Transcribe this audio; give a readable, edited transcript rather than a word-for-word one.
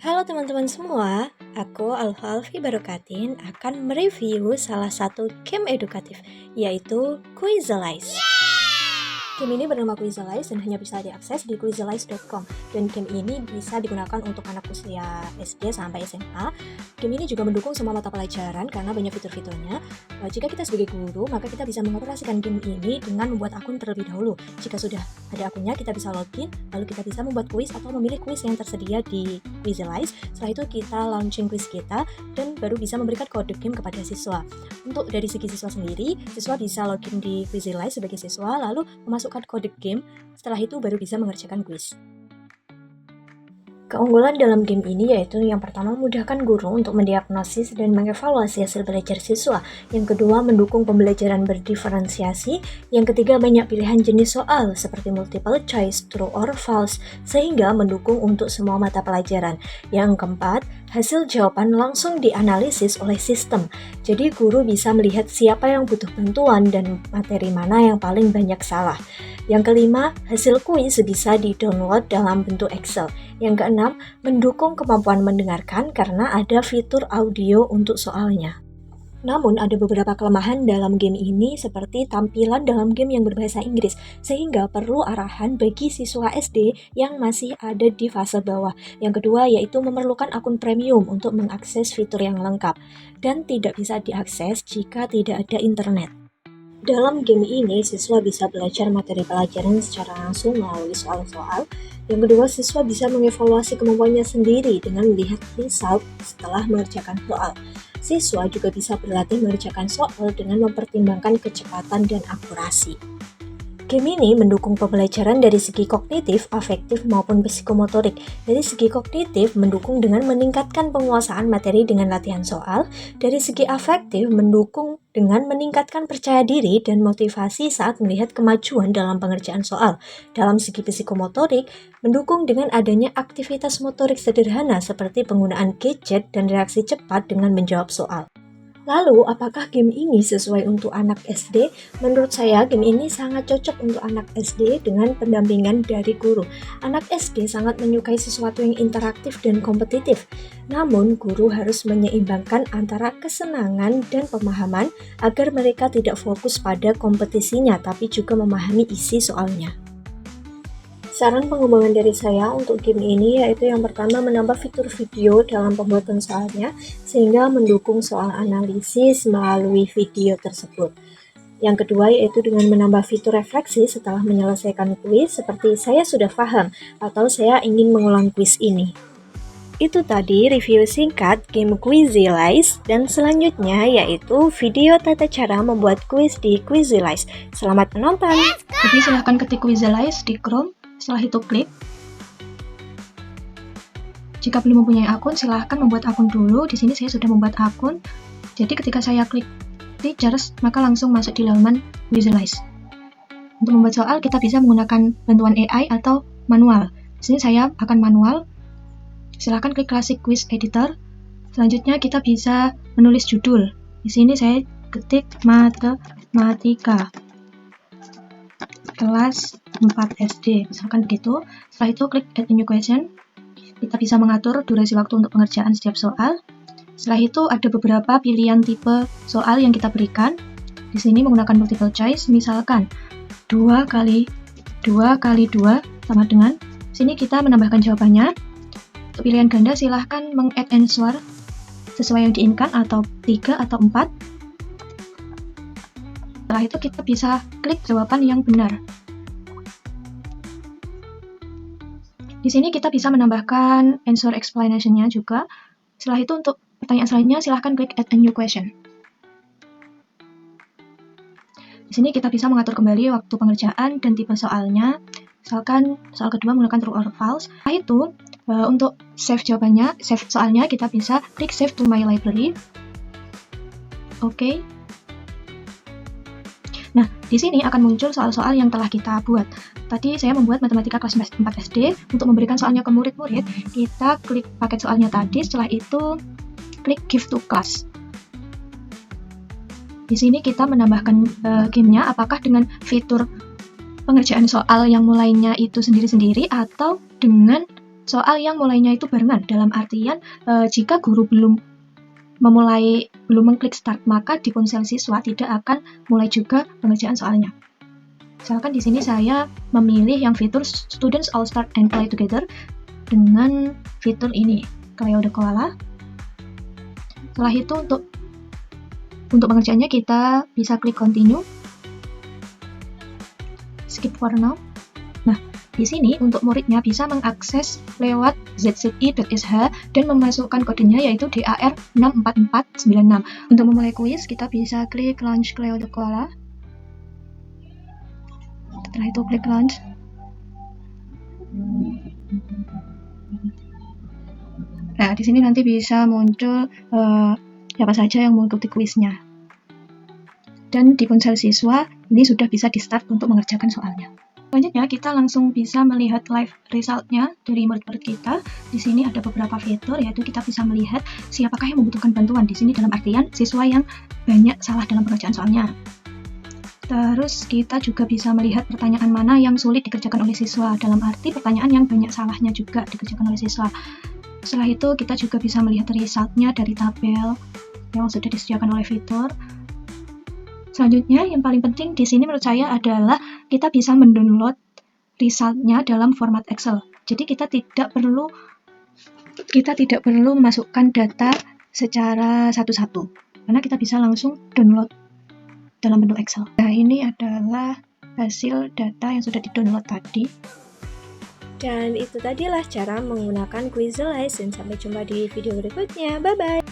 Halo teman-teman semua, aku Alfa Alfi Barokatin akan mereview salah satu game edukatif, yaitu Quizalize. Game ini bernama Quizalize dan hanya bisa diakses di quizalize.com. Dan game ini bisa digunakan untuk anak usia SD sampai SMA. Game ini juga mendukung semua mata pelajaran karena banyak fitur-fiturnya. Jika kita sebagai guru, maka kita bisa mengoperasikan game ini dengan membuat akun terlebih dahulu. Jika sudah ada akunnya, kita bisa login, lalu kita bisa membuat kuis atau memilih kuis yang tersedia di Quizalize. Setelah itu kita launching kuis kita dan baru bisa memberikan kode game kepada siswa. Untuk dari segi siswa sendiri, siswa bisa login di Quizalize sebagai siswa, lalu memasukkan kode game, setelah itu baru bisa mengerjakan kuis. Keunggulan dalam game ini yaitu yang pertama memudahkan guru untuk mendiagnosis dan mengevaluasi hasil belajar siswa. Yang kedua mendukung pembelajaran berdiferensiasi. Yang ketiga banyak pilihan jenis soal seperti multiple choice, true or false, sehingga mendukung untuk semua mata pelajaran. Yang keempat, hasil jawaban langsung dianalisis oleh sistem. Jadi guru bisa melihat siapa yang butuh bantuan dan materi mana yang paling banyak salah. Yang kelima, hasil kuis bisa di-download dalam bentuk Excel. Yang keenam, mendukung kemampuan mendengarkan karena ada fitur audio untuk soalnya. Namun ada beberapa kelemahan dalam game ini seperti tampilan dalam game yang berbahasa Inggris, sehingga perlu arahan bagi siswa SD yang masih ada di fase bawah. Yang kedua yaitu memerlukan akun premium untuk mengakses fitur yang lengkap, dan tidak bisa diakses jika tidak ada internet. Dalam game ini, siswa bisa belajar materi pelajaran secara langsung melalui soal-soal. Yang kedua, siswa bisa mengevaluasi kemampuannya sendiri dengan melihat result setelah mengerjakan soal. Siswa juga bisa berlatih mengerjakan soal dengan mempertimbangkan kecepatan dan akurasi. Game ini mendukung pembelajaran dari segi kognitif, afektif, maupun psikomotorik. Dari segi kognitif, mendukung dengan meningkatkan penguasaan materi dengan latihan soal. Dari segi afektif, mendukung dengan meningkatkan percaya diri dan motivasi saat melihat kemajuan dalam pengerjaan soal. Dalam segi psikomotorik, mendukung dengan adanya aktivitas motorik sederhana seperti penggunaan gadget dan reaksi cepat dengan menjawab soal. Lalu, apakah game ini sesuai untuk anak SD? Menurut saya, game ini sangat cocok untuk anak SD dengan pendampingan dari guru. Anak SD sangat menyukai sesuatu yang interaktif dan kompetitif. Namun, guru harus menyeimbangkan antara kesenangan dan pemahaman agar mereka tidak fokus pada kompetisinya, tapi juga memahami isi soalnya. Saran pengembangan dari saya untuk game ini yaitu yang pertama menambah fitur video dalam pembuatan soalnya sehingga mendukung soal analisis melalui video tersebut. Yang kedua yaitu dengan menambah fitur refleksi setelah menyelesaikan kuis seperti saya sudah paham atau saya ingin mengulang kuis ini. Itu tadi review singkat game Quizalize dan selanjutnya yaitu video tata cara membuat kuis di Quizalize. Selamat menonton! Jadi silahkan ketik Quizalize di Chrome. Setelah itu klik. Jika belum mempunyai akun, silahkan membuat akun dulu. Di sini saya sudah membuat akun. Jadi ketika saya klik Teachers, maka langsung masuk di halaman Quizalize. Untuk membuat soal, kita bisa menggunakan bantuan AI atau manual. Di sini saya akan manual. Silahkan klik Classic Quiz Editor. Selanjutnya kita bisa menulis judul. Di sini saya ketik matematika kelas 4 SD, misalkan begitu. Setelah itu klik Add a New Question. Kita bisa mengatur durasi waktu untuk pengerjaan setiap soal. Setelah itu ada beberapa pilihan tipe soal yang kita berikan. Di sini menggunakan multiple choice, misalkan 2 kali 2 kali 2 sama dengan. Di sini kita menambahkan jawabannya. Untuk pilihan ganda silahkan meng-add answer sesuai yang diinginkan atau 3 atau 4. Setelah itu kita bisa klik jawaban yang benar. Di sini kita bisa menambahkan answer explanation-nya juga. Setelah itu untuk pertanyaan selanjutnya silahkan klik Add a New Question. Di sini kita bisa mengatur kembali waktu pengerjaan dan tipe soalnya. Misalkan soal kedua menggunakan true or false. Setelah itu untuk save jawabannya, save soalnya kita bisa klik Save to My Library. Oke. Nah, di sini akan muncul soal-soal yang telah kita buat. Tadi saya membuat matematika kelas 4 SD. Untuk memberikan soalnya ke murid-murid, kita klik paket soalnya tadi, setelah itu klik Give to Class. Di sini kita menambahkan gamenya, apakah dengan fitur pengerjaan soal yang mulainya itu sendiri-sendiri atau dengan soal yang mulainya itu barengan, dalam artian jika guru belum mengklik start, maka di ponsel siswa tidak akan mulai juga pengerjaan soalnya. Misalkan di sini saya memilih yang fitur Students All Start and Play Together dengan fitur ini, Cleo the Koala. Setelah itu untuk pengerjaannya kita bisa klik continue, skip for now. Nah, di sini untuk muridnya bisa mengakses lewat zzi.sh dan memasukkan kodenya yaitu DAR64496. Untuk memulai kuis, kita bisa klik Launch Cleo the Koala. Setelah itu klik Launch. Nah, di sini nanti bisa muncul siapa saja yang mengikuti kuisnya. Dan di ponsel siswa, ini sudah bisa di-start untuk mengerjakan soalnya. Selanjutnya, kita langsung bisa melihat live result-nya dari murid-murid kita. Di sini ada beberapa fitur, yaitu kita bisa melihat siapakah yang membutuhkan bantuan. Di sini dalam artian siswa yang banyak salah dalam pengerjaan soalnya. Terus kita juga bisa melihat pertanyaan mana yang sulit dikerjakan oleh siswa, dalam arti pertanyaan yang banyak salahnya juga dikerjakan oleh siswa. Setelah itu kita juga bisa melihat result-nya dari tabel yang sudah disediakan oleh fitur. Selanjutnya, yang paling penting di sini menurut saya adalah kita bisa mendownload result-nya dalam format Excel. Jadi kita tidak perlu memasukkan data secara satu-satu, karena kita bisa langsung download dalam bentuk Excel. Nah, ini adalah hasil data yang sudah di-download tadi. Dan itu tadilah cara menggunakan Quizalize. Sampai jumpa di video berikutnya. Bye-bye!